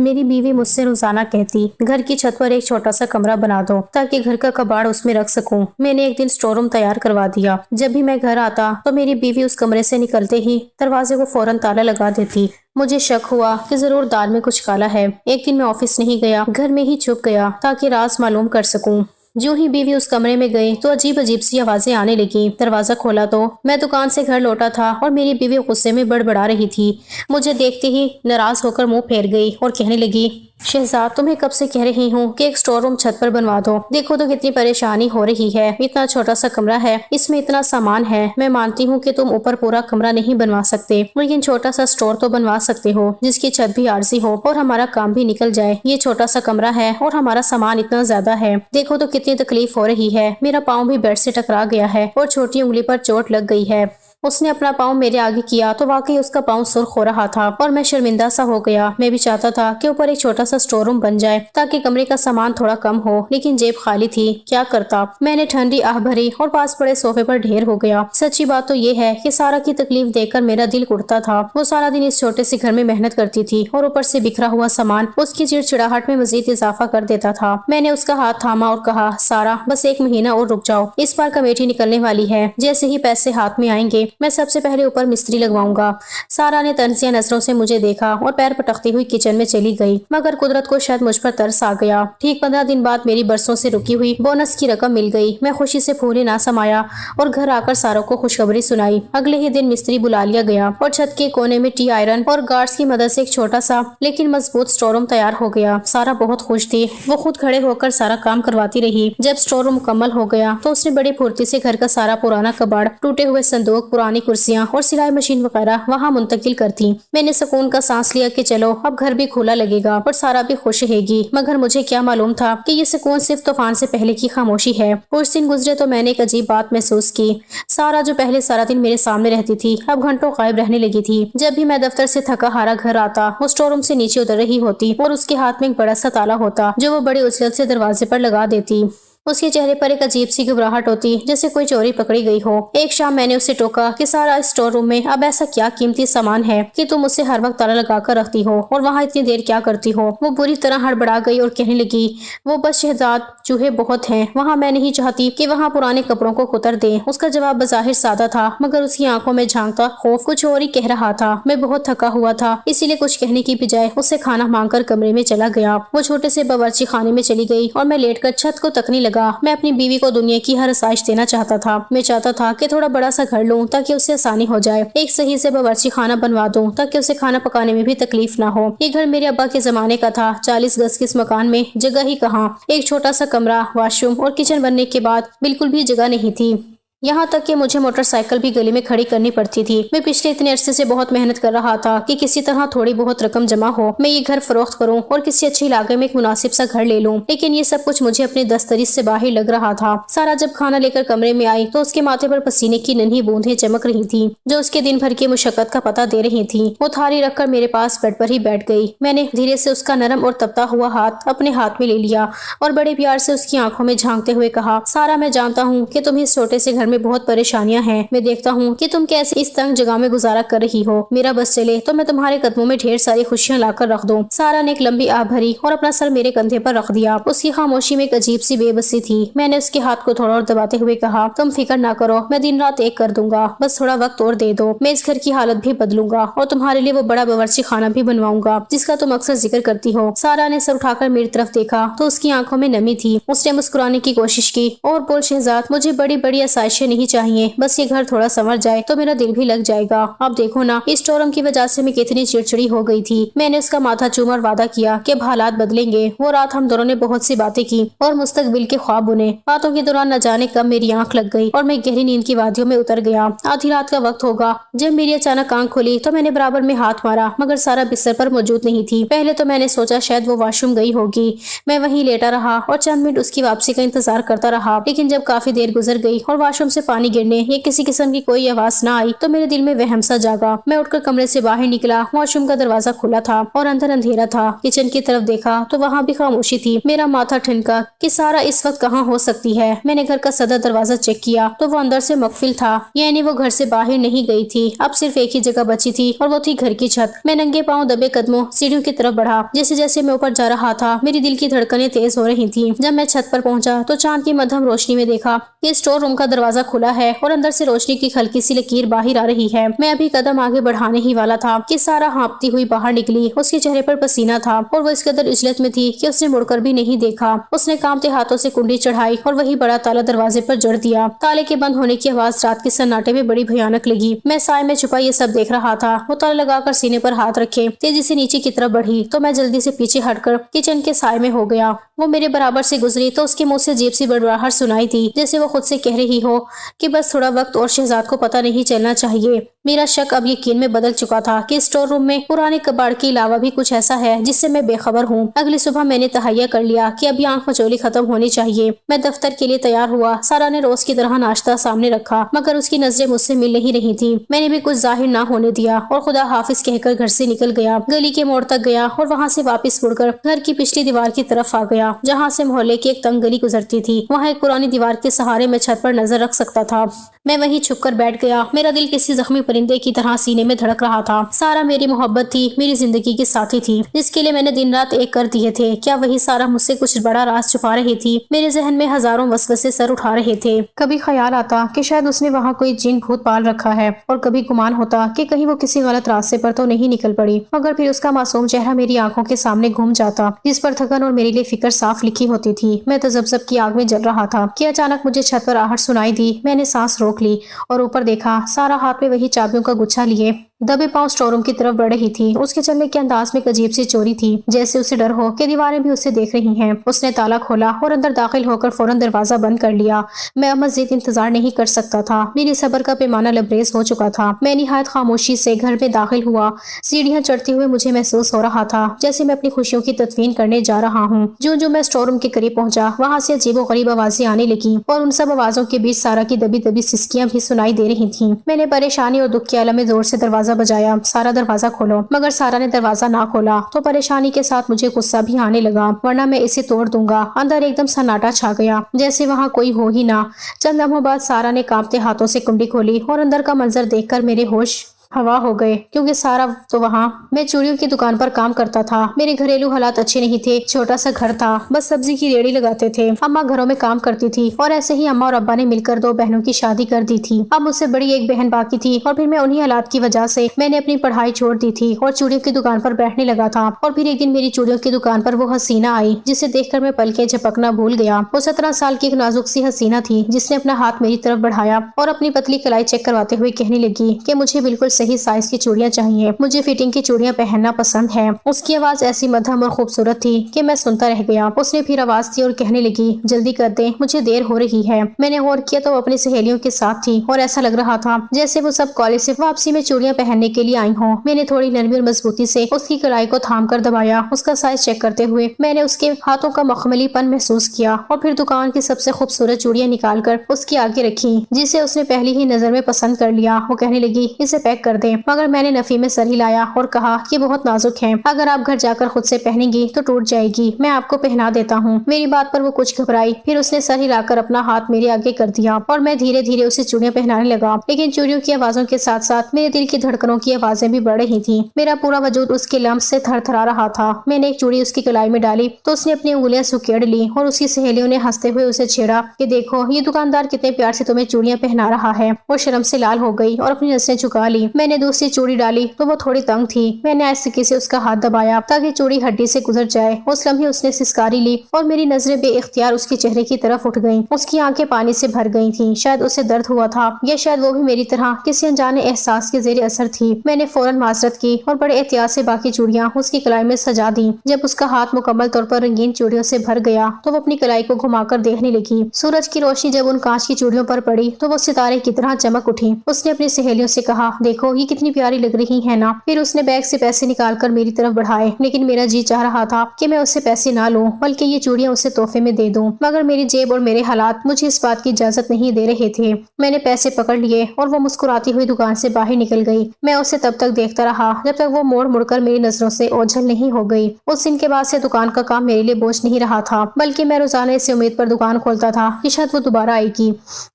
मेरी बीवी मुझसे रोजाना कहती, घर की छत पर एक छोटा सा कमरा बना दो ताकि घर का कबाड़ उसमें रख सकूं। मैंने एक दिन स्टोर रूम तैयार करवा दिया। जब भी मैं घर आता तो मेरी बीवी उस कमरे से निकलते ही दरवाजे को फौरन ताला लगा देती। मुझे शक हुआ कि जरूर दाल में कुछ काला है। एक दिन मैं ऑफिस नहीं गया, घर में ही छुप गया ताकि राज मालूम कर सकूं। जो ही बीवी उस कमरे में गई तो अजीब अजीब सी आवाजें आने लगी। दरवाजा खोला तो मैं दुकान से घर लौटा था और मेरी बीवी गुस्से में बड़बड़ा रही थी। मुझे देखते ही नाराज होकर मुंह फेर गई और कहने लगी, शहजाद, तुम्हें कब से कह रही हूँ कि एक स्टोर रूम छत पर बनवा दो। देखो तो कितनी परेशानी हो रही है। इतना छोटा सा कमरा है, इसमें इतना सामान है। मैं मानती हूँ कि तुम ऊपर पूरा कमरा नहीं बनवा सकते, लेकिन छोटा सा स्टोर तो बनवा सकते हो जिसकी छत भी आरजी हो और हमारा काम भी निकल जाए। ये छोटा सा कमरा है और हमारा सामान इतना ज्यादा है। देखो तो कितनी तकलीफ हो रही है। मेरा पाँव भी बेड से टकरा गया है और छोटी उंगली पर चोट लग गई है। उसने अपना पाँव मेरे आगे किया तो वाकई उसका पाँव सुर्ख हो रहा था और मैं शर्मिंदा सा हो गया। मैं भी चाहता था कि ऊपर एक छोटा सा स्टोर रूम बन जाए ताकि कमरे का सामान थोड़ा कम हो, लेकिन जेब खाली थी। क्या करता। मैंने ठंडी आह भरी और पास पड़े सोफे पर ढेर हो गया। सच्ची बात तो ये है कि सारा की तकलीफ देखकर मेरा दिल उड़ता था। वो सारा दिन इस छोटे से घर में मेहनत करती थी और ऊपर से बिखरा हुआ सामान उसकी चिड़चिड़ाहट में मजीद इजाफा कर देता था। मैंने उसका हाथ थामा और कहा, सारा, बस एक महीना और रुक जाओ। इस बार कमेटी निकलने वाली है। जैसे ही पैसे हाथ में आएंगे मैं सबसे पहले ऊपर मिस्त्री लगवाऊंगा। सारा ने तंजिया नजरों से मुझे देखा और पैर पटकती हुई किचन में चली गई, मगर कुदरत को शायद मुझ पर तरस आ गया। ठीक 15 दिन बाद मेरी बरसों से रुकी हुई बोनस की रकम मिल गई। मैं खुशी से फूले ना समाया और घर आकर सारा को खुशखबरी सुनाई। अगले ही दिन मिस्त्री बुला लिया गया और छत के कोने में टी आयरन और गार्ड्स की मदद से एक छोटा सा लेकिन मजबूत स्टोर रूम तैयार हो गया। सारा बहुत खुश थी। वो खुद खड़े होकर सारा काम करवाती रही। जब स्टोर रूम मुकम्मल हो गया तो उसने बड़ी फुर्ती से घर का सारा पुराना कबाड़, टूटे हुए संदूक, पुरानी कुर्सियां और सिलाई मशीन वगैरह वहाँ मुंतकिल कर दी। मैंने सुकून का सांस लिया कि चलो अब घर भी खुला लगेगा और सारा भी खुश रहेगी। मगर मुझे क्या मालूम था कि ये सुकून सिर्फ तूफान से पहले की खामोशी है। कुछ दिन गुजरे तो मैंने एक अजीब बात महसूस की। सारा जो पहले सारा दिन मेरे सामने रहती थी अब घंटों गायब रहने लगी थी। जब भी मैं दफ्तर से थका हारा घर आता वो स्टोर रूम से नीचे उतर रही होती और उसके हाथ में एक बड़ा सा ताला होता जो वो बड़ी उछलत से दरवाजे पर लगा देती। उसके चेहरे पर एक अजीब सी घबराहट होती जैसे कोई चोरी पकड़ी गई हो। एक शाम मैंने उसे टोका कि सारा, इस स्टोर रूम में अब ऐसा क्या कीमती सामान है कि तुम उसे हर वक्त ताला लगा कर रखती हो और वहाँ इतनी देर क्या करती हो। वो बुरी तरह हड़बड़ा गई और कहने लगी, वो बस शहजाद, चूहे बहुत हैं वहाँ। मैं नहीं चाहती कि वहाँ पुराने कपड़ों को कुतर दें। उसका जवाब बज़ाहिर सादा था मगर उसकी आंखों में झांकता खौफ कुछ और ही कह रहा था। मैं बहुत थका हुआ था, इसीलिए कुछ कहने की बजाय उससे खाना मांगकर कमरे में चला गया। वो छोटे से बावर्ची खाने में चली गई और मैं लेटकर छत को तकने लगा। मैं अपनी बीवी को दुनिया की हर आसाइश देना चाहता था। मैं चाहता था कि थोड़ा बड़ा सा घर लूं ताकि उसे आसानी हो जाए। एक सही से बावर्ची खाना बनवा दूं ताकि उसे खाना पकाने में भी तकलीफ ना हो। ये घर मेरे अब्बा के जमाने का था। 40 गज के इस मकान में जगह ही कहाँ। एक छोटा सा कमरा, वॉशरूम और किचन बनने के बाद बिल्कुल भी जगह नहीं थी। यहाँ तक कि मुझे मोटरसाइकिल भी गली में खड़ी करनी पड़ती थी। मैं पिछले इतने अरसे से बहुत मेहनत कर रहा था कि किसी तरह थोड़ी बहुत रकम जमा हो, मैं ये घर फरोख्त करूं और किसी अच्छे इलाके में एक मुनासिब सा घर ले लूं। लेकिन ये सब कुछ मुझे अपने दस्तरी से बाहर लग रहा था। सारा जब खाना लेकर कमरे में आई तो उसके माथे पर पसीने की नन्ही बूंदें चमक रही थी जो उसके दिन भर की मुशक्कत का पता दे रही थी। वो थाली रखकर मेरे पास बेड पर ही बैठ गई। मैंने धीरे से उसका नरम और तपता हुआ हाथ अपने हाथ में ले लिया और बड़े प्यार से उसकी आंखों में झांकते हुए कहा, सारा, मैं जानता हूँ कि तुम्हें इस छोटे से घर में बहुत परेशानियां हैं। मैं देखता हूँ कि तुम कैसे इस तंग जगह में गुजारा कर रही हो। मेरा बस चले तो मैं तुम्हारे कदमों में ढेर सारी खुशियां लाकर रख दूं। सारा ने एक लंबी आह भरी और अपना सर मेरे कंधे पर रख दिया। उसकी खामोशी में एक अजीब सी बेबसी थी। मैंने उसके हाथ को थोड़ा और दबाते हुए कहा, तुम फिक्र ना करो, मैं दिन रात एक कर दूंगा, बस थोड़ा वक्त और दे दो। मैं इस घर की हालत भी बदलूंगा और तुम्हारे लिए वो बड़ा बावर्ची खाना भी बनवाऊंगा जिसका तुम अक्सर जिक्र करती हो। सारा ने सर उठाकर मेरी तरफ देखा तो उसकी आंखों में नमी थी। उसने मुस्कुराने की कोशिश की और बोल, शहजाद, मुझे बड़ी बड़ी आसाइशें नहीं चाहिए, बस ये घर थोड़ा संवर जाए तो मेरा दिल भी लग जाएगा। अब देखो ना, इस स्टोर रूम की वजह से मैं कितनी चिड़चिड़ी हो गई थी। मैंने उसका माथा चूमा और वादा किया कि अब हालात बदलेंगे। वो रात हम दोनों ने बहुत सी बातें की और मुस्तकबिल के ख्वाब बुने। बातों के दौरान न जाने कब मेरी आंख लग गई और मैं गहरी नींद की वादियों में उतर गया। आधी रात का वक्त होगा जब मेरी अचानक आंख खुली तो मैंने बराबर में हाथ मारा मगर सारा बिस्तर पर मौजूद नहीं थी। पहले तो मैंने सोचा शायद वो वॉशरूम गई होगी। मैं वहीं लेटा रहा और चंद मिनट उसकी वापसी का इंतजार करता रहा, लेकिन जब काफी देर गुजर गई और वॉशरूम वॉशरूम से पानी गिरने या किसी किस्म की कोई आवाज ना आई तो मेरे दिल में वहम सा जागा। मैं उठकर कमरे से बाहर निकला। वॉशरूम का दरवाजा खुला था और अंदर अंधेरा था। किचन की तरफ देखा तो वहाँ भी खामोशी थी। मेरा माथा ठनका कि सारा इस वक्त कहाँ हो सकती है। मैंने घर का सदर दरवाजा चेक किया तो वो अंदर से मकफिल था, यानी वो घर से बाहर नहीं गई थी। अब सिर्फ एक ही जगह बची थी और वो थी घर की छत। मैं नंगे पाँव दबे कदमों सीढ़ियों की तरफ बढ़ा। जैसे जैसे मैं ऊपर जा रहा था मेरी दिल की धड़कनें तेज हो रही थी। जब मैं छत पर पहुंचा तो चांद की मध्यम रोशनी में देखा कि स्टोर रूम का दरवाजा खुला है और अंदर से रोशनी की हल्की सी लकीर बाहर आ रही है। मैं अभी कदम आगे बढ़ाने ही वाला था कि सारा हाँपती हुई बाहर निकली। उसके चेहरे पर पसीना था और वो इस कदर उजलत में थी कि उसने मुड़कर भी नहीं देखा। उसने कांपते हाथों से कुंडी चढ़ाई और वही बड़ा ताला दरवाजे पर जड़ दिया। ताले के बंद होने की आवाज रात के सन्नाटे में बड़ी भयानक लगी। मैं साए में छुपा ये सब देख रहा था। वो ताला लगाकर सीने पर हाथ रखे तेजी से नीचे की तरफ बढ़ी तो मैं जल्दी से पीछे हटकर किचन के साए में हो गया। वो मेरे बराबर से गुजरी तो उसके मुंह से अजीब सी बड़बड़ाहट सुनाई थी, जैसे वो खुद से कह रही हो कि बस थोड़ा वक्त और शहजाद को पता नहीं चलना चाहिए। मेरा शक अब यकीन में बदल चुका था कि स्टोर रूम में पुराने कबाड़ के अलावा भी कुछ ऐसा है जिससे मैं बेखबर हूँ। अगली सुबह मैंने तहैया कर लिया कि अभी आंख मचोली खत्म होनी चाहिए। मैं दफ्तर के लिए तैयार हुआ। सारा ने रोज की तरह नाश्ता सामने रखा मगर उसकी नजरें मुझसे मिल नहीं रही थी। मैंने भी कुछ जाहिर ना होने दिया और खुदा हाफिज कहकर घर से निकल गया। गली के मोड़ तक गया और वहाँ से वापस मुड़कर घर की पिछली दीवार की तरफ आ गया जहाँ से मोहल्ले की एक तंग गली गुजरती थी। वहाँ एक पुरानी दीवार के सहारे में छत पर नजर रख सकता था। मैं वहीं छुपकर बैठ गया। मेरा दिल किसी जख्मी परिंदे की तरह सीने में धड़क रहा था। सारा मेरी मोहब्बत थी, मेरी जिंदगी की साथी थी जिसके लिए मैंने दिन रात एक कर दिए थे। क्या वही सारा मुझसे कुछ बड़ा राज छुपा रही थी? मेरे जहन में हजारों वसवसे सर उठा रहे थे। कभी ख्याल आता कि शायद उसने वहाँ कोई जिन भूत पाल रखा है और कभी गुमान होता कि कहीं वो किसी गलत रास्ते पर तो नहीं निकल पड़ी। मगर फिर उसका मासूम चेहरा मेरी आंखों के सामने घूम जाता जिस पर थकन और मेरे लिए फिक्र साफ लिखी होती थी। मैं तजब्जब की आग में जल रहा था कि अचानक मुझे छत पर आहट सुनाई दी। मैंने सांस रोक ली और ऊपर देखा। सारा हाथ में वही चाबियों का गुच्छा लिए दबे पांव स्टोर रूम की तरफ बढ़ रही थी। उसके चलने के अंदाज में एक अजीब सी चोरी थी, जैसे उसे डर हो कि दीवारें भी उसे देख रही हैं। उसने ताला खोला और अंदर दाखिल होकर फौरन दरवाजा बंद कर लिया। मैं अब मजीद इंतजार नहीं कर सकता था। मेरी सब्र का पैमाना लबरेज हो चुका था। मैं निहायत खामोशी से घर में दाखिल हुआ। सीढ़ियां चढ़ते हुए मुझे महसूस हो रहा था जैसे मैं अपनी खुशियों की तदफीन करने जा रहा हूँ। जो मैं स्टोर रूम के करीब पहुंचा वहाँ से अजीबो गरीब आवाजें आने लगी और उन सब आवाजों के बीच सारा की दबी दबी सिसकियां भी सुनाई दे रही थी। मैंने परेशानी और दुख के आलम में जोर से दरवाजा बजाया, सारा दरवाजा खोलो। मगर सारा ने दरवाजा ना खोला तो परेशानी के साथ मुझे गुस्सा भी आने लगा, वरना मैं इसे तोड़ दूंगा। अंदर एकदम सन्नाटा छा गया, जैसे वहाँ कोई हो ही ना। चंद लम्हों बाद सारा ने कांपते हाथों से कुंडी खोली और अंदर का मंजर देखकर मेरे होश हवा हो गए, क्योंकि सारा तो वहाँ। मैं चूड़ियों की दुकान पर काम करता था। मेरे घरेलू हालात अच्छे नहीं थे। छोटा सा घर था, बस सब्जी की रेहड़ी लगाते थे। अम्मा घरों में काम करती थी और ऐसे ही अम्मा और अब्बा ने मिलकर 2 बहनों की शादी कर दी थी। अब मुझसे बड़ी एक बहन बाकी थी और फिर मैं उन्हीं हालात की वजह से मैंने अपनी पढ़ाई छोड़ दी थी और चूड़ियों की दुकान पर बैठने लगा था। और फिर एक दिन मेरी चूड़ियों की दुकान पर वो हसीना आई जिसे देखकर मैं पलके झपकना भूल गया। वो 17 साल की एक नाजुक सी हसीना थी जिसने अपना हाथ मेरी तरफ बढ़ाया और अपनी पतली कलाई चेक करवाते हुए कहने लगी कि मुझे बिल्कुल सही साइज की चूड़ियां चाहिए, मुझे फिटिंग की चूड़ियां पहनना पसंद है। उसकी आवाज ऐसी मध्यम और खूबसूरत थी कि मैं सुनता रह गया। उसने फिर आवाज दी और कहने लगी, जल्दी कर दे, मुझे देर हो रही है। मैंने गौर किया तो वो अपनी सहेलियों के साथ थी और ऐसा लग रहा था जैसे वो सब कॉलेज से वापसी में चूड़ियां पहनने के लिए आई हों। मैंने थोड़ी नरमी और मजबूती से उसकी कलाई को थाम कर दबाया। उसका साइज चेक करते हुए मैंने उसके हाथों का मखमलीपन महसूस किया और फिर दुकान की सबसे खूबसूरत चूड़ियां निकाल कर उसके आगे रखी, जिसे उसने पहली ही नजर में पसंद कर लिया। वो कहने लगी, इसे पैक कर दे। मगर मैंने नफी में सर हिलाया और कहा, ये बहुत नाजुक है, अगर आप घर जाकर खुद से पहनेंगी तो टूट जाएगी, मैं आपको पहना देता हूँ। मेरी बात पर वो कुछ घबराई, फिर उसने सर हिलाकर अपना हाथ मेरे आगे कर दिया और मैं धीरे धीरे उसे चूड़ियां पहनाने लगा। लेकिन चूड़ियों की आवाजों के साथ साथ मेरे दिल की धड़कनों की आवाजें भी बढ़ रही थी। मेरा पूरा वजूद उसके लम्स से थरथरा रहा था। मैंने एक चूड़ी उसकी कलाई में डाली तो उसने अपनी उंगलियां सुकेड़ ली और उसकी सहेलियों ने हंसते हुए उसे छेड़ा कि देखो ये दुकानदार कितने प्यार से तुम्हें चूड़ियां पहना रहा है। वो शर्म से लाल हो गई और अपनी नजरें झुका ली। मैंने दूसरी चूड़ी डाली तो वो थोड़ी तंग थी। मैंने आहिस्ते से उसका हाथ दबाया ताकि चूड़ी हड्डी से गुजर जाए। उस लम्हे उसने सिसकारी ली और मेरी नजरें बेइख्तियार उसके चेहरे की तरफ उठ गईं। उसकी आंखें पानी से भर गई थीं। शायद उसे दर्द हुआ था या शायद वो भी मेरी तरह किसी अनजाने एहसास के जेर असर थी। मैंने फौरन माजरत की और बड़े एहतियात से बाकी चूड़ियां उसकी कलाई में सजा दी। जब उसका हाथ मुकम्मल तौर पर रंगीन चूड़ियों से भर गया तो वो अपनी कलाई को घुमाकर देखने लगी। सूरज की रोशनी जब उन कांच की चूड़ियों पर पड़ी तो वो सितारे की तरह चमक उठी। उसने अपनी सहेलियों से कहा, देखो देखो ये कितनी प्यारी लग रही है ना। फिर उसने बैग से पैसे निकाल कर मेरी तरफ बढ़ाए, लेकिन मेरा जी चाह रहा था कि मैं उससे पैसे ना लूं, बल्कि ये चूड़ियां उसे तोहफे में दे दूं। मगर मेरी जेब और मेरे हालात मुझे इस बात की इजाजत नहीं दे रहे थे। मैंने पैसे पकड़ लिए और वो मुस्कुराती हुई दुकान से बाहर निकल गई। मैं उसे तब तक देखता रहा जब तक वो मोड़ मुड़कर मेरी नजरों से ओझल नहीं हो गई। उस दिन के बाद से दुकान का काम मेरे लिए बोझ नहीं रहा था, बल्कि मैं रोजाना इसी उम्मीद पर दुकान खोलता था कि शायद वो दोबारा आएगी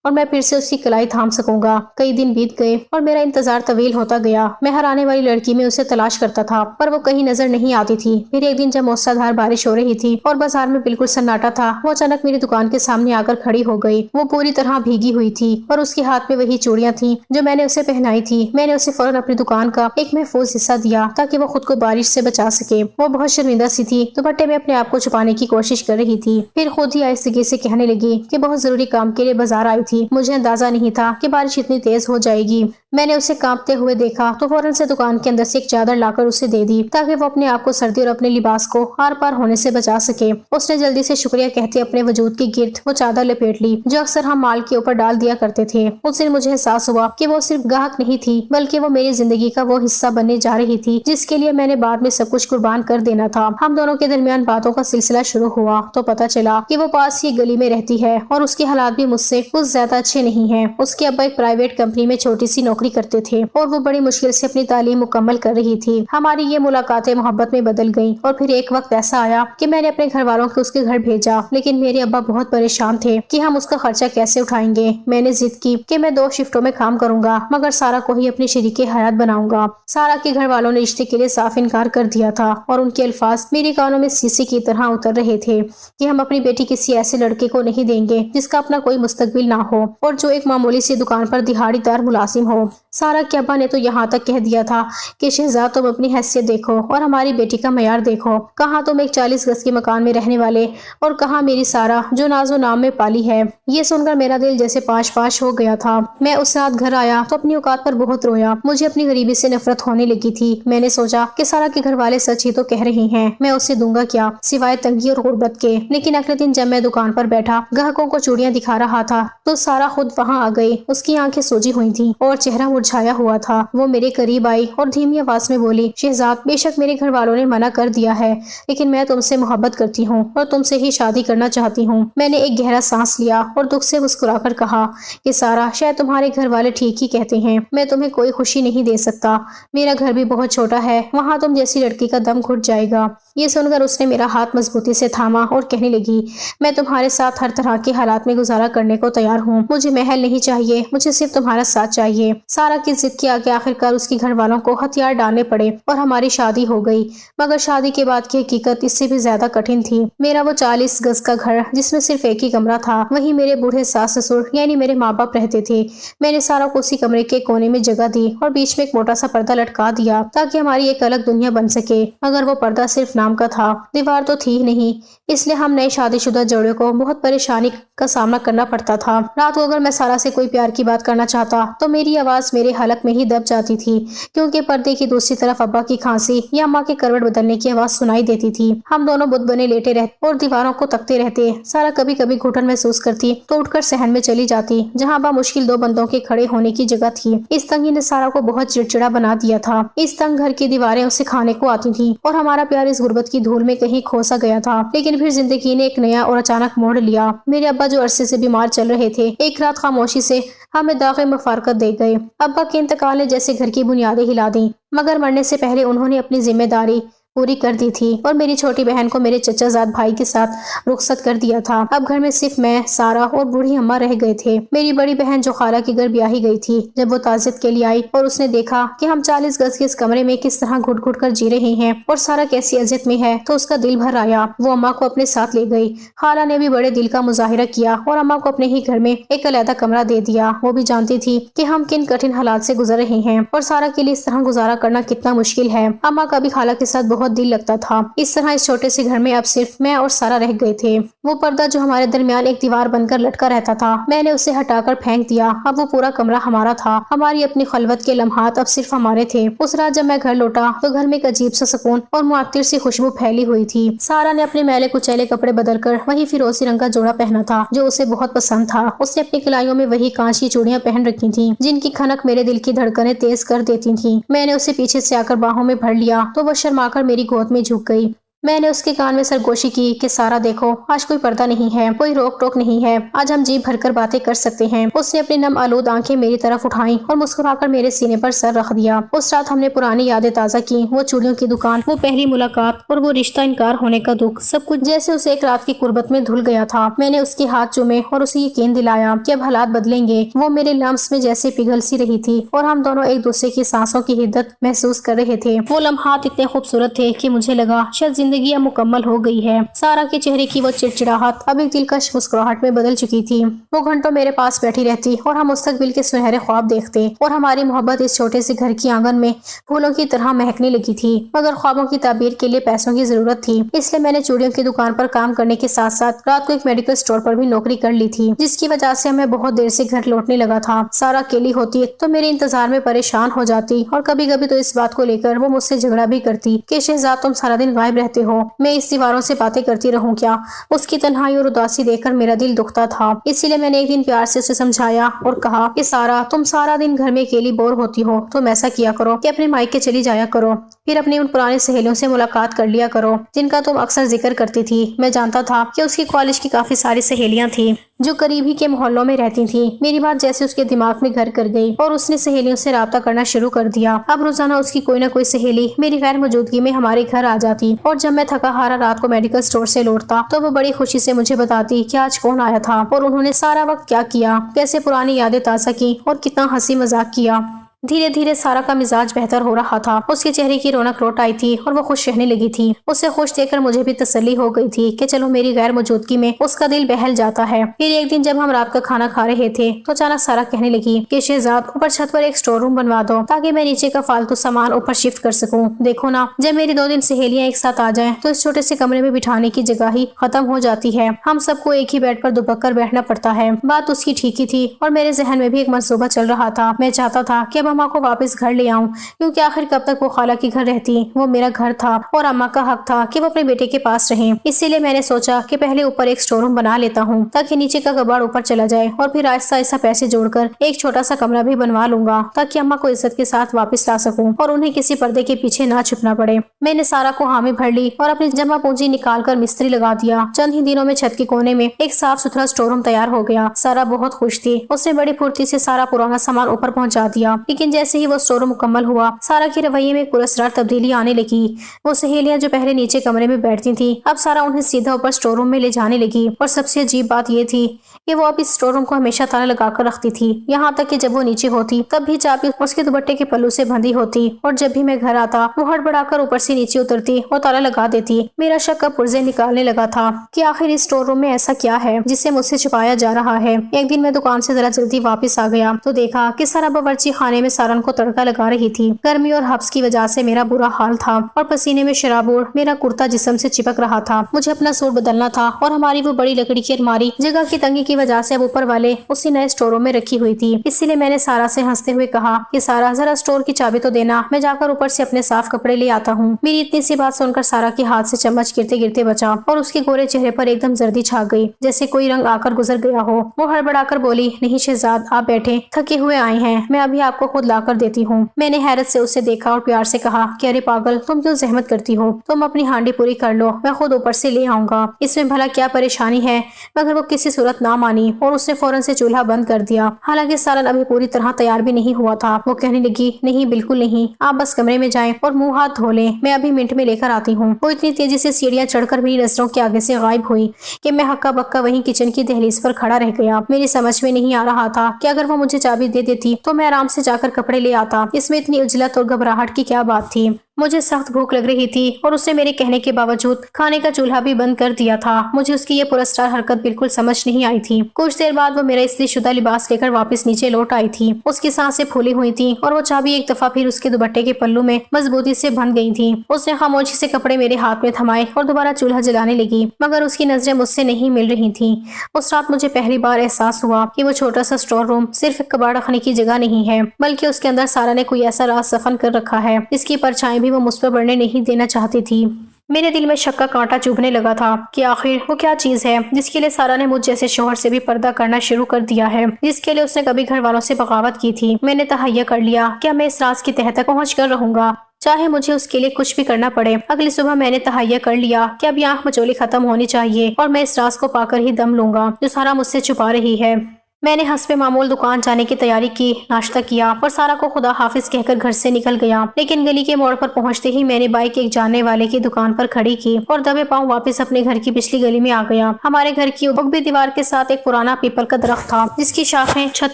और मैं फिर से उसकी कलाई थाम सकूंगा। कई दिन बीत गए और मेरा इंतजार तवील होता गया। मैं हर आने वाली लड़की में उसे तलाश करता था, पर वो कहीं नजर नहीं आती थी। फिर एक दिन जब मूसलाधार बारिश हो रही थी और बाजार में बिल्कुल सन्नाटा था, वो अचानक मेरी दुकान के सामने आकर खड़ी हो गई। वो पूरी तरह भीगी हुई थी और उसके हाथ में वही चूड़ियां थी जो मैंने उसे पहनाई थी। मैंने उसे फौरन अपनी दुकान का एक महफूज हिस्सा दिया ताकि वो खुद को बारिश से बचा सके। वो बहुत शर्मिंदा सी थी, दुपट्टे में अपने आप को छुपाने की कोशिश कर रही थी। फिर खुद ही आहिस्तगी से कहने लगी कि बहुत जरूरी काम के लिए बाजार आई थी। मुझे अंदाजा नहीं था कि बारिश इतनी तेज हो जाएगी। मैंने उसे कांपते हुए देखा तो फौरन से दुकान के अंदर से एक चादर लाकर उसे दे दी ताकि वो अपने आप को सर्दी और अपने लिबास को आर पार होने से बचा सके। उसने जल्दी से शुक्रिया कहते अपने वजूद के गिर्द वो चादर लपेट ली जो अक्सर हम माल के ऊपर डाल दिया करते थे। उस दिन मुझे एहसास हुआ कि वो सिर्फ ग्राहक नहीं थी, बल्कि वो मेरी जिंदगी का वो हिस्सा बनने जा रही थी जिसके लिए मैंने बाद में सब कुछ कुर्बान कर देना था। हम दोनों के दरमियान बातों का सिलसिला शुरू हुआ तो पता चला कि वो पास ही गली में रहती है और उसके हालात भी मुझसे कुछ ज्यादा अच्छे नहीं है। उसके अब्बा एक प्राइवेट कंपनी में छोटी सी नौकरी करते थे और वो बड़ी मुश्किल से अपनी तालीम मुकम्मल कर रही थी। हमारी ये मुलाकातें मोहब्बत में बदल गईं और फिर एक वक्त ऐसा आया कि मैंने अपने घर वालों को उसके घर भेजा, लेकिन मेरे अब्बा बहुत परेशान थे कि हम उसका खर्चा कैसे उठाएंगे। मैंने जिद की कि मैं 2 शिफ्टों में काम करूंगा, मगर सारा को ही अपनी शरीके हयात बनाऊंगा। सारा के घर वालों ने रिश्ते के लिए साफ इनकार कर दिया था और उनके अल्फाज मेरे कानों में शीशे की तरह उतर रहे थे कि हम अपनी बेटी किसी ऐसे लड़के को नहीं देंगे जिसका अपना कोई मुस्तकबिल ना हो और जो एक मामूली सी दुकान पर दिहाड़ीदार मुलाजिम हो। सारा के अब्बा ने तो यहाँ तक कह दिया था कि शहजाद तुम अपनी हैसियत देखो और हमारी बेटी का मयार देखो। कहाँ तुम एक 40 गज के मकान में रहने वाले और कहाँ मेरी सारा जो नाजो नाम में पाली है। ये सुनकर मेरा दिल जैसे पाश पाश हो गया था। मैं उस रात घर आया तो अपनी औकात पर बहुत रोया। मुझे अपनी गरीबी से नफरत होने लगी थी। मैंने सोचा कि सारा के घर वाले सच ही तो कह रहे हैं, मैं उससे दूंगा क्या सिवाय तंगी और गुर्बत के। लेकिन अगले दिन जब मैं दुकान पर बैठा ग्राहकों को चूड़ियां दिखा रहा था तो सारा खुद वहाँ आ गई। उसकी आंखें सूजी हुई थी और चेहरा मुरझाया हुआ था। वो मेरे करीब आई और धीमी आवाज में बोली, शहजाद बेशक मेरे घर वालों ने मना कर दिया है, लेकिन मैं तुमसे मोहब्बत करती हूँ और तुमसे ही शादी करना चाहती हूँ। मैंने एक गहरा सांस लिया और दुख से मुस्कुराकर कहा कि सारा शायद तुम्हारे घर वाले ठीक ही कहते हैं, मैं तुम्हें कोई खुशी नहीं दे सकता। मेरा घर भी बहुत छोटा है, वहाँ तुम जैसी लड़की का दम घुट जाएगा। ये सुनकर उसने मेरा हाथ मजबूती से थामा और कहने लगी, मैं तुम्हारे साथ हर तरह के हालात में गुजारा करने को तैयार हूँ। मुझे महल नहीं चाहिए, मुझे सिर्फ तुम्हारा साथ चाहिए। सारा की जिद के आगे आखिरकार उसके घर वालों को हथियार डालने पड़े और हमारी शादी हो गई। मगर शादी के बाद की हकीकत इससे भी ज्यादा कठिन थी। मेरा वो 40 गज का घर जिसमें सिर्फ एक ही कमरा था, वहीं मेरे बूढ़े सास ससुर यानी मेरे माँ बाप रहते थे। मैंने सारा को उसी कमरे के कोने में जगह दी और बीच में एक मोटा सा पर्दा लटका दिया ताकि हमारी एक अलग दुनिया बन सके। मगर वो पर्दा सिर्फ नाम का था, दीवार तो थी नहीं, इसलिए हम नए शादीशुदा जोड़े को बहुत परेशानी का सामना करना पड़ता था। रात को अगर मैं सारा से कोई प्यार की बात करना चाहता तो मेरी आवाज मेरे हलक में ही दब जाती थी, क्योंकि पर्दे की दूसरी तरफ अब्बा की खांसी या अम्मा के करवट बदलने की आवाज सुनाई देती थी। हम दोनों बुत बने लेटे रहते और दीवारों को तकते रहते। सारा कभी कभी घुटन महसूस करती तो उठकर सहन में चली जाती, जहाँ बा मुश्किल 2 बंदों के खड़े होने की जगह थी। इस तंगी ने सारा को बहुत चिड़चिड़ा बना दिया था। इस तंग घर की दीवारें उसे खाने को आती थी और हमारा प्यार इस गुर्बत की धूल में कहीं खोसा गया था। लेकिन फिर जिंदगी ने एक नया और अचानक मोड़ लिया। मेरे अब्बा जो अरसे से बीमार चल रहे थे, एक रात खामोशी से हमें दागे मुफारकत दे गए। अब्बा के इंतकाल ने जैसे घर की बुनियादें हिला दी, मगर मरने से पहले उन्होंने अपनी जिम्मेदारी पूरी कर दी थी और मेरी छोटी बहन को मेरे चचाजाद भाई के साथ रुखसत कर दिया था। अब घर में सिर्फ मैं, सारा और बूढ़ी अम्मा रह गए थे। मेरी बड़ी बहन जो खाला के घर ब्याही गई थी, जब वो ताजियत के लिए आई और उसने देखा कि हम 40 गज के इस कमरे में किस तरह घुट घुट कर जी रहे हैं और सारा कैसी अजियत में है, तो उसका दिल भर आया। वो अम्मा को अपने साथ ले गई। खाला ने भी बड़े दिल का मुजाहिरा किया और अम्मा को अपने ही घर में एक अलहदा कमरा दे दिया। वो भी जानती थी कि हम किन कठिन हालात से गुजर रहे हैं और सारा के लिए इस तरह गुजारा करना कितना मुश्किल है। अम्मा का भी खाला के साथ बहुत बहुत दिल लगता था। इस तरह इस छोटे से घर में अब सिर्फ मैं और सारा रह गए थे। वो पर्दा जो हमारे दरमियान एक दीवार बनकर लटका रहता था, मैंने उसे हटाकर फेंक दिया। अब वो पूरा कमरा हमारा था। हमारी अपनी खलवत के लम्हात अब सिर्फ हमारे थे। उस रात जब मैं घर लौटा तो घर में एक अजीब सा सुकून और मुअत्तिर सी खुशबू फैली हुई थी। सारा ने अपने मैले कुचैले कपड़े बदलकर वही फिरोजी रंग का जोड़ा पहना था जो उसे बहुत पसंद था। उसने अपनी कलाइयों में वही कांच की चूड़ियां पहन रखी थी जिनकी खनक मेरे दिल की धड़कनें तेज कर देती थी। मैंने उसे पीछे से आकर बाहों में भर लिया तो वह शर्माकर मेरी गोद में झुक गई। मैंने उसके कान में सरगोशी की कि सारा देखो, आज कोई पर्दा नहीं है, कोई रोक टोक नहीं है, आज हम जी भरकर बातें कर सकते हैं। उसने अपनी नम आलूद आंखें मेरी तरफ उठाई और मुस्कुराकर मेरे सीने पर सर रख दिया। उस रात हमने पुरानी यादें ताजा की, वो चूड़ियों की दुकान, वो पहली मुलाकात और वो रिश्ता इनकार होने का दुख, सब कुछ जैसे उसे एक रात की कुर्बत में धुल गया था। मैंने उसके हाथ चूमे और उसे यकीन दिलाया कि अब हालात बदलेंगे। वो मेरे लम्स में जैसे पिघल सी रही थी और हम दोनों एक दूसरे की सांसों की हिद्दत महसूस कर रहे थे। वो लम्हात इतने खूबसूरत थे कि मुझे लगा शायद जिंदगी अब मुकम्मल हो गई है। सारा के चेहरे की वो चिड़चिड़ाहट अब एक दिलकश मुस्कुराहट में बदल चुकी थी। वो घंटों मेरे पास बैठी रहती और हम मुस्तकबिल के सुनहरे ख्वाब देखते और हमारी मोहब्बत इस छोटे से घर की आंगन में फूलों की तरह महकने लगी थी। मगर ख्वाबों की ताबीर के लिए पैसों की जरूरत थी, इसलिए मैंने चूड़ियों की दुकान पर काम करने के साथ साथ रात को एक मेडिकल स्टोर पर भी नौकरी कर ली थी, जिसकी वजह से मैं बहुत देर से घर लौटने लगा था। सारा अकेली होती तो मेरे इंतजार में परेशान हो जाती और कभी कभी तो इस बात को लेकर वो मुझसे झगड़ा भी करती कि शहजाद तुम सारा दिन गायब रहते हो, मैं इस दीवारों से बातें करती रहूं क्या। उसकी तन्हाई और उदासी देखकर मेरा दिल दुखता था। इसीलिए मैंने एक दिन प्यार से उसे समझाया और कहा कि सारा, तुम सारा दिन घर में अकेली बोर होती हो, तुम ऐसा किया करो कि अपने मायके चली जाया करो, फिर अपनी उन पुरानी सहेलियों से मुलाकात कर लिया करो जिनका तुम अक्सर जिक्र करती थी। मैं जानता था कि उसकी कॉलेज की काफी सारी सहेलियां थी जो करीब ही के मोहल्लों में रहती थी। मेरी बात जैसे उसके दिमाग में घर कर गई और उसने सहेलियों से राब्ता करना शुरू कर दिया। अब रोजाना उसकी कोई ना कोई सहेली मेरी गैर मौजूदगी में हमारे घर आ जाती और जब मैं थका हारा रात को मेडिकल स्टोर से लौटता तो वो बड़ी खुशी से मुझे बताती कि आज कौन आया था और उन्होंने सारा वक्त क्या किया, कैसे पुरानी यादें ताज़ा की और कितना हंसी मजाक किया। धीरे धीरे सारा का मिजाज बेहतर हो रहा था। उसके चेहरे की रौनक लौट आई थी और वो खुश रहने लगी थी। उसे खुश देखकर मुझे भी तसल्ली हो गई थी कि चलो मेरी गैर मौजूदगी में उसका दिल बहल जाता है। फिर एक दिन जब हम रात का खाना खा रहे थे तो अचानक सारा कहने लगी कि शहजाद, ऊपर छत पर एक स्टोर रूम बनवा दो ताकि मैं नीचे का फालतू सामान ऊपर शिफ्ट कर सकूं। देखो ना, जब मेरी 2 दिन सहेलियां एक साथ आ जाएं तो इस छोटे से कमरे में बिठाने की जगह ही खत्म हो जाती है। हम सबको एक ही बेड पर दुबक कर बैठना पड़ता है। बात उसकी ठीक ही थी और मेरे जहन में भी एक मंसूबा चल रहा था। मैं चाहता था कि अब अम्मा को वापस घर ले आऊं, क्योंकि आखिर कब तक वो खाला के घर रहती। वो मेरा घर था और अम्मा का हक था कि वो अपने बेटे के पास रहें। इसीलिए मैंने सोचा कि पहले ऊपर एक स्टोर रूम बना लेता हूँ ताकि नीचे का कबाड़ ऊपर चला जाए और फिर आहिस्ता आहिस्ता पैसे जोड़कर एक छोटा सा कमरा भी बनवा लूंगा ताकि अम्मा को इज्जत के साथ वापस ला सकूं और उन्हें किसी पर्दे के पीछे ना छुपना पड़े। मैंने सारा को हामी भर ली और अपनी जमा पूंजी निकाल कर मिस्त्री लगा दिया। चंद ही दिनों में छत के कोने में एक साफ सुथरा स्टोर रूम तैयार हो गया। सारा बहुत खुश थी। उसने बड़ी फुर्ती से सारा पुराना सामान ऊपर पहुंचा दिया। लेकिन जैसे ही वो स्टोर रूम मुकम्मल हुआ, सारा के रवैये में पुरस्कार तब्दीली आने लगी। वो सहेलियां जो पहले नीचे कमरे में बैठती थी, अब सारा उन्हें सीधा ऊपर स्टोर रूम में ले जाने लगी। और सबसे अजीब बात ये थी कि वो अब इस स्टोर रूम को हमेशा ताला लगाकर रखती थी। यहाँ तक कि जब वो नीचे होती तब भी चाबी उसके दुपट्टे के पल्लू से बंधी होती और जब भी मैं घर आता वो हड़बड़ाकर ऊपर से नीचे उतरती और ताला लगा देती। मेरा शक अब पुर्जे निकालने लगा था कि आखिर इस स्टोर रूम में ऐसा क्या है जिसे मुझसे छुपाया जा रहा है। एक दिन मैं दुकान से जरा जल्दी वापस आ गया तो देखा कि सारा बावर्ची खाने में सारन को तड़का लगा रही थी। गर्मी और हब्स की वजह से मेरा बुरा हाल था और पसीने में शराबोर मेरा कुर्ता जिस्म से चिपक रहा था। मुझे अपना सूट बदलना था और हमारी वो बड़ी लकड़ी की अलमारी जगह की तंगी की वजह से अब ऊपर वाले उसी नए स्टोर रूम में रखी हुई थी। इसीलिए मैंने सारा से हंसते हुए कहा कि सारा, जरा स्टोर की चाबी तो देना, मैं जाकर ऊपर से अपने साफ कपड़े ले आता हूँ। मेरी इतनी सी बात सुनकर सारा के हाथ से चम्मच गिरते गिरते बचा और उसके गोरे चेहरे पर एकदम जर्दी छा गई, जैसे कोई रंग आकर गुजर गया हो। वो हड़बड़ाकर बोली, नहीं शहजाद, आप बैठे, थके हुए आए हैं, मैं अभी आपको खुद लाकर देती हूँ। मैंने हैरत से उसे देखा और प्यार से कहा कि अरे पागल, तुम क्यों जहमत करती हो, तुम अपनी हांडी पूरी कर लो, मैं खुद ऊपर से ले आऊंगा, इसमें भला क्या परेशानी है। मगर वो किसी सूरत ना मानी और उसने फौरन से चूल्हा बंद कर दिया। हालांकि सालन अभी पूरी तरह तैयार भी नहीं हुआ था। वो कहने लगी, नहीं बिल्कुल नहीं, आप बस कमरे में जाएं और मुंह हाथ धो लें, मैं अभी मिनट में लेकर आती हूँ। वो इतनी तेजी से सीढ़ियां चढ़कर मेरी नजरों के आगे से गायब हुई कि मैं हक्का बक्का वहीं किचन की दहलीज पर खड़ा रह गया। मेरी समझ में नहीं आ रहा था कि अगर वो मुझे चाबी दे देती तो मैं आराम से जाकर कपड़े ले आता। इसमें इतनी उजलत और घबराहट की क्या बात थी। मुझे सख्त भूख लग रही थी और उसने मेरे कहने के बावजूद खाने का चूल्हा भी बंद कर दिया था। मुझे उसकी ये पुरस्कार हरकत बिल्कुल समझ नहीं आई थी। कुछ देर बाद वो मेरा इसलिए शुदा लिबास लेकर वापस नीचे लौट आई थी। उसकी सांसें फूली हुई थी और वो चाबी एक दफा फिर उसके दुपट्टे के पल्लू में मजबूती से बंध गई थी। उसने खामोशी से कपड़े मेरे हाथ में थमाए और दोबारा चूल्हा जलाने लगी, मगर उसकी नजरें मुझसे नहीं मिल रही थी। उस रात मुझे पहली बार एहसास हुआ कि वो छोटा सा स्टोर रूम सिर्फ एक कबाड़ रखने की जगह नहीं है, बल्कि उसके अंदर सारा ने कोई ऐसा राज दफन कर रखा है जिसकी परछाई भी वो मुझ पर बढ़ने नहीं देना चाहती थी। मेरे दिल में शक का कांटा चुभने लगा था कि आखिर वो क्या चीज है जिसके लिए सारा ने मुझ जैसे शोहर से भी पर्दा करना शुरू कर दिया है, जिसके लिए उसने कभी घर वालों से बगावत की थी। मैंने तहैया कर लिया कि मैं इस राज की तह तक पहुँच कर रहूंगा, चाहे मुझे उसके लिए कुछ भी करना पड़े। अगली सुबह मैंने तहैया कर लिया कि अब ये आंख मचोली खत्म होनी चाहिए और मैं इस राज को पाकर ही दम लूंगा जो सारा मुझसे छुपा रही है। मैंने हस्बे मामूल दुकान जाने की तैयारी की, नाश्ता किया और सारा को खुदा हाफिज कहकर घर से निकल गया। लेकिन गली के मोड़ पर पहुंचते ही मैंने बाइक एक जानने वाले की दुकान पर खड़ी की और दबे पांव वापस अपने घर की पिछली गली में आ गया। हमारे घर की उगती दीवार के साथ एक पुराना पीपल का दरख्त था जिसकी शाखें छत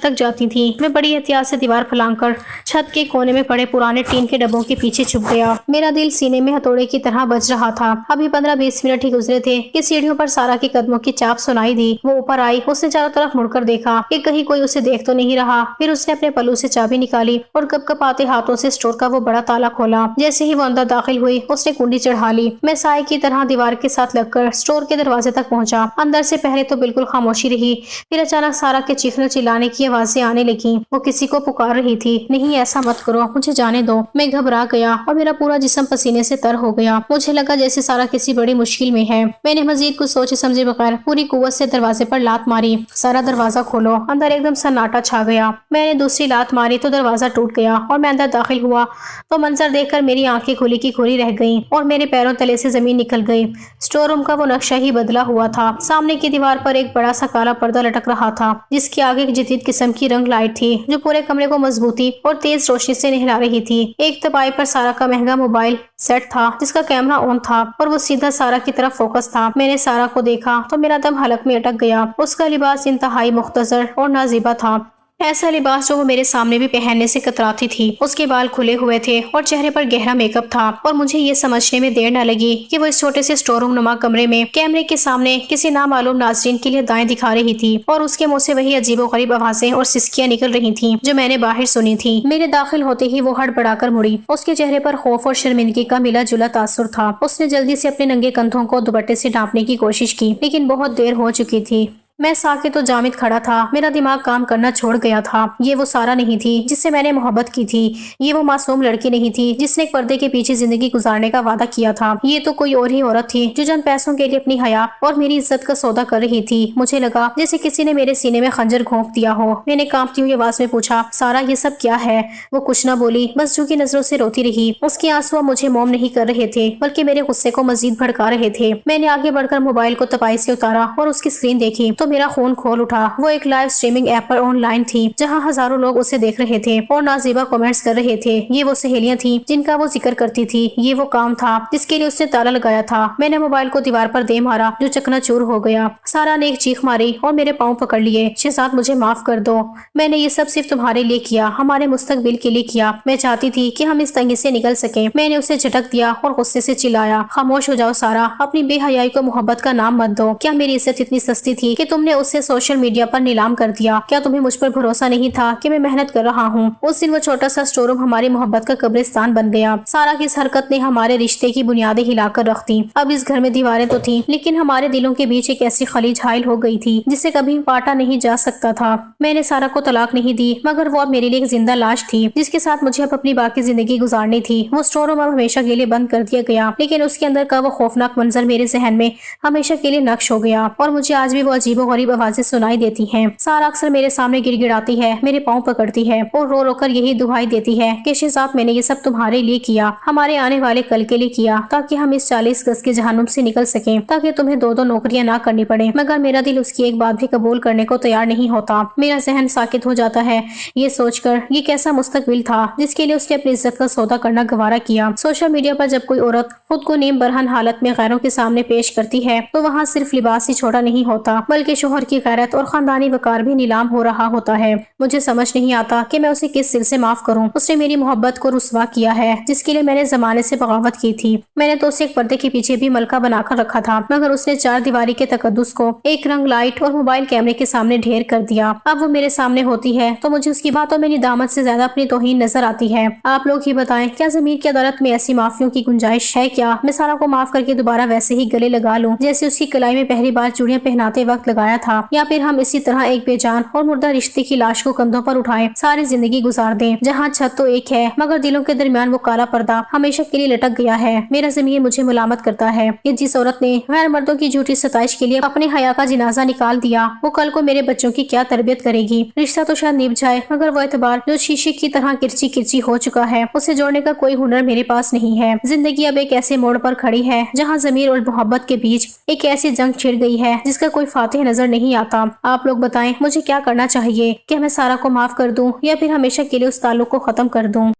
तक जाती थी। मैं बड़ी एहतियात से दीवार फैलाकर छत के कोने में पड़े पुराने टीन के डब्बों के पीछे छुप गया। मेरा दिल सीने में हथौड़े की तरह बज रहा था। अभी 15-20 मिनट ही गुजरे थे कि सीढ़ियों पर सारा के कदमों की चाप सुनाई दी। वो ऊपर आई, उसने चारों तरफ मुड़कर देखा कि कहीं कोई उसे देख तो नहीं रहा। फिर उसने अपने पल्लू से चाबी निकाली और कपकपाते हाथों से स्टोर का वो बड़ा ताला खोला। जैसे ही वो अंदर दाखिल हुई उसने कुंडी चढ़ा ली। मैं साए की तरह दीवार के साथ लगकर स्टोर के दरवाजे तक पहुंचा। अंदर से पहले तो बिल्कुल खामोशी रही, फिर अचानक सारा के चीखने चिल्लाने की आवाजें आने लगी। वो किसी को पुकार रही थी। नहीं, ऐसा मत करो, मुझे जाने दो। मैं घबरा गया और मेरा पूरा जिस्म पसीने से तर हो गया। मुझे लगा जैसे सारा किसी बड़ी मुश्किल में है। मैंने मजीद कुछ सोचे समझे बगैर पूरी कुव्वत से दरवाजे पर लात मारी। सारा, दरवाजा खोलो। अंदर एकदम सन्नाटा छा गया। मैंने दूसरी लात मारी तो दरवाजा टूट गया और मैं अंदर दाखिल हुआ तो मंजर देखकर मेरी आंखें खुली की खुली रह गईं और मेरे पैरों तले से जमीन निकल गई। स्टोर रूम का वो नक्शा ही बदला हुआ था। सामने की दीवार पर एक बड़ा सा काला पर्दा लटक रहा था जिसके आगे एक जदीद किस्म की रंग लाइट थी जो पूरे कमरे को मजबूती और तेज रोशनी से नहला रही थी। एक तपाई पर सारा का महंगा मोबाइल सेट था जिसका कैमरा ऑन था और वो सीधा सारा की तरफ फोकस था। मैंने सारा को देखा तो मेरा दम हलक में अटक गया। उसका लिबास इंतहाई मुख्तसर और नाजीबा था, ऐसा लिबास जो वो मेरे सामने भी पहनने से कतराती थी। उसके बाल खुले हुए थे और चेहरे पर गहरा मेकअप था और मुझे ये समझने में देर न लगी कि वो इस छोटे से स्टोर रूम नुमा कमरे में कैमरे के सामने किसी नामालूम नाजरीन के लिए दाएं दिखा रही थी और उसके मुंह से वही अजीबोगरीब आवाजें और सिसकियां निकल रही थी जो मैंने बाहर सुनी थी। मेरे दाखिल होते ही वो हड़बड़ाकर मुड़ी। उसके चेहरे पर खौफ और शर्मिंदगी का मिला जुला तासुर था। उसने जल्दी से अपने नंगे कंधों को दुपट्टे से ढांपने की कोशिश की लेकिन बहुत देर हो चुकी थी। मैं साकित तो जामिद खड़ा था। मेरा दिमाग काम करना छोड़ गया था। ये वो सारा नहीं थी जिससे मैंने मोहब्बत की थी। ये वो मासूम लड़की नहीं थी जिसने एक पर्दे के पीछे जिंदगी गुजारने का वादा किया था। ये तो कोई और ही औरत थी जो चंद पैसों के लिए अपनी हया और मेरी इज्जत का सौदा कर रही थी। मुझे लगा जैसे किसी ने मेरे सीने में खंजर घोंप दिया हो। मैंने कांपती हुई आवाज में पूछा, सारा ये सब क्या है? वो कुछ न बोली, बस झुकी नजरों से रोती रही। उसके आंसू मुझे मोम नहीं कर रहे थे बल्कि मेरे गुस्से को मजीद भड़का रहे थे। मैंने आगे बढ़कर मोबाइल को तपाई से उतारा और उसकी स्क्रीन देखी तो मेरा खून खोल उठा। वो एक लाइव स्ट्रीमिंग ऐप पर ऑनलाइन थी जहां हजारों लोग उसे देख रहे थे और नाजीबा कमेंट्स कर रहे थे। ये वो सहेलियां थी जिनका वो जिक्र करती थी। ये वो काम था जिसके लिए उसने ताला लगाया था। मैंने मोबाइल को दीवार पर दे मारा जो चकनाचूर हो गया। सारा ने एक चीख मारी और मेरे पांव पकड़ लिए। शहजाद, मुझे माफ कर दो। मैंने ये सब सिर्फ तुम्हारे लिए किया, हमारे मुस्तकबिल के लिए किया। मैं चाहती थी कि हम इस तंगी से निकल सके। मैंने उसे झटक दिया और गुस्से से चिल्लाया, खामोश हो जाओ सारा, अपनी बेहयाई को मोहब्बत का नाम मत दो। क्या मेरी इज्जत इतनी सस्ती थी कि तुमने उसे सोशल मीडिया पर नीलाम कर दिया? क्या तुम्हें मुझ पर भरोसा नहीं था कि मैं मेहनत कर रहा हूँ? उस दिन वो छोटा सा स्टोर रूम हमारी मोहब्बत का कब्रिस्तान बन गया। सारा की इस हरकत ने हमारे रिश्ते की बुनियादें हिलाकर रख दी। अब इस घर में दीवारें तो थी लेकिन हमारे दिलों के बीच एक ऐसी खलीज हाइल हो गई थी जिसे कभी काटा नहीं जा सकता था। मैंने सारा को तलाक नहीं दी मगर वो अब मेरे लिए एक जिंदा लाश थी जिसके साथ मुझे अब अपनी बाकी जिंदगी गुजारनी थी। वो स्टोर रूम अब हमेशा के लिए बंद कर दिया गया लेकिन उसके अंदर का वो खौफनाक मंजर मेरे जहन में हमेशा के लिए नक्श हो गया और मुझे आज भी वो अजीबोगरीब आवाजें सुनाई देती हैं। सारा अक्सर मेरे सामने गिड़गिड़ाती है, मेरे पांव पकड़ती है और रो रो कर यही दुहाई देती है कि शहजाद, मैंने ये सब तुम्हारे लिए किया, हमारे आने वाले कल के लिए किया, ताकि हम इस 40 गज के जहन्नुम से निकल सकें, ताकि तुम्हें दो नौकरियां ना करनी पड़े। मगर मेरा दिल उसकी एक बात भी कबूल करने को तैयार नहीं होता। मेरा जहन साकित हो जाता है ये सोचकर ये कैसा मुस्तकबिल था जिसके लिए उसने अपनी इज्जत का सौदा करना गवारा किया। सोशल मीडिया पर जब कोई औरत खुद को नीम बरहन हालत में गैरों के सामने पेश करती है तो वहाँ सिर्फ लिबास ही छोटा नहीं होता बल्कि शोहर की गैरत और खानदानी वकार भी नीलाम हो रहा होता है। मुझे समझ नहीं आता कि मैं उसे किस दिल से माफ करूं। उसने मेरी मोहब्बत को रुस्वा किया है जिसके लिए मैंने जमाने से बगावत की थी। मैंने तो उसे एक पर्दे के पीछे भी मलका बनाकर रखा था मगर उसने चार दीवारी के तकद्दुस को एक रंग लाइट और मोबाइल कैमरे के सामने ढेर कर दिया। अब वो मेरे सामने होती है तो मुझे उसकी बातों में निदामत से ज्यादा अपनी तौहीन नजर आती है। आप लोग ही बताएं, क्या ज़मीर की अदालत में ऐसी माफियों की गुंजाइश है क्या? मैं सारा को माफ करके दोबारा वैसे ही गले लगा लूं जैसे उसकी कलाई में पहली बार चूड़ियां पहनाते वक्त लगाया था, या फिर हम इसी तरह एक बेजान और मुर्दा रिश्ते की लाश को कंधों पर उठाएं सारी जिंदगी गुजार दें जहाँ छत तो एक है मगर दिलों के दरमियान वो काला पर्दा हमेशा के लिए लटक गया है। मेरा ज़मीर मुझे मुलामत करता है कि जिस औरत ने गैर मर्दों की झूठी सताइश के लिए अपने हया का जिनाजा निकाल दिया वो कल को मेरे बच्चों की क्या तरबियत करेगी। रिश्ता तो शायद निभ जाए मगर वो एतबार जो शीशे की तरह किरची किरची हो चुका है उसे जोड़ने का कोई हुनर मेरे पास नहीं है। जिंदगी अब एक ऐसे मोड़ पर खड़ी है जहाँ ज़मीर और मोहब्बत के बीच एक ऐसी जंग छिड़ गई है जिसका कोई फातिह नजर नहीं आता। आप लोग बताएं मुझे क्या करना चाहिए? क्या मैं सारा को माफ कर दूं या फिर हमेशा के लिए उस ताल्लुक को खत्म कर दूं?